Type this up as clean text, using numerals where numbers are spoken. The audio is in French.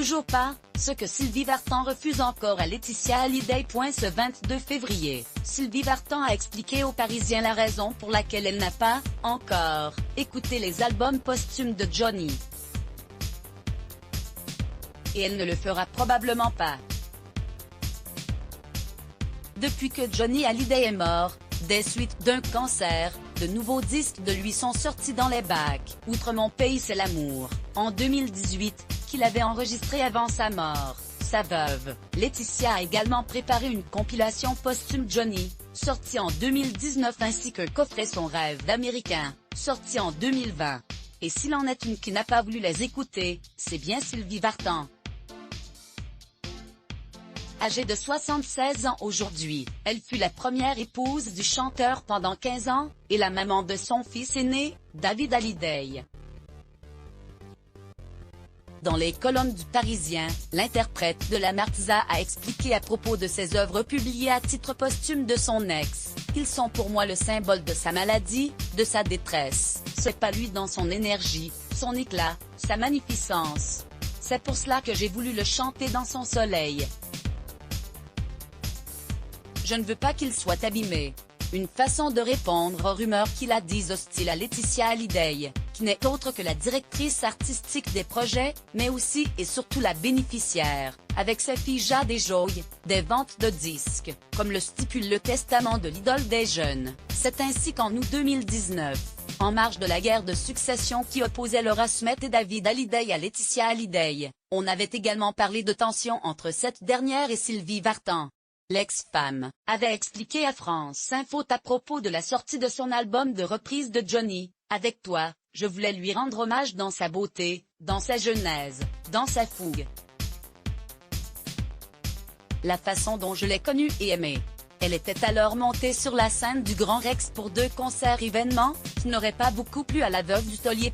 toujours pas, ce que Sylvie Vartan refuse encore à Laetitia Hallyday. Ce 22 février, Sylvie Vartan a expliqué aux Parisiens la raison pour laquelle elle n'a pas, encore, écouté les albums posthumes de Johnny. Et elle ne le fera probablement pas. Depuis que Johnny Hallyday est mort, des suites d'un cancer, de nouveaux disques de lui sont sortis dans les bacs, outre Mon pays c'est l'amour, en 2018, qu'il avait enregistré avant sa mort. Sa veuve, Laetitia, a également préparé une compilation posthume Johnny, sortie en 2019, ainsi qu'un coffret Son rêve d'américain, sorti en 2020. Et s'il en est une qui n'a pas voulu les écouter, c'est bien Sylvie Vartan. Âgée de 76 ans aujourd'hui, elle fut la première épouse du chanteur pendant 15 ans, et la maman de son fils aîné, David Hallyday. Dans les colonnes du Parisien, l'interprète de la Marquise a expliqué à propos de ses œuvres publiées à titre posthume de son ex, qu'ils sont pour moi le symbole de sa maladie, de sa détresse. C'est pas lui dans son énergie, son éclat, sa magnificence. C'est pour cela que j'ai voulu le chanter dans son soleil. Je ne veux pas qu'il soit abîmé. Une façon de répondre aux rumeurs qu'il a dites hostiles à Laetitia Hallyday, qui n'est autre que la directrice artistique des projets, mais aussi et surtout la bénéficiaire, avec sa fille Jade et Joy, des ventes de disques, comme le stipule le testament de l'idole des jeunes. C'est ainsi qu'en août 2019, en marge de la guerre de succession qui opposait Laura Smet et David Hallyday à Laetitia Hallyday, on avait également parlé de tensions entre cette dernière et Sylvie Vartan. L'ex-femme avait expliqué à France Info à propos de la sortie de son album de reprise de Johnny, « Avec toi, je voulais lui rendre hommage dans sa beauté, dans sa genèse, dans sa fougue. La façon dont je l'ai connue et aimée. » Elle était alors montée sur la scène du Grand Rex pour 2 concerts événements, qui n'auraient pas beaucoup plu à la veuve du taulier.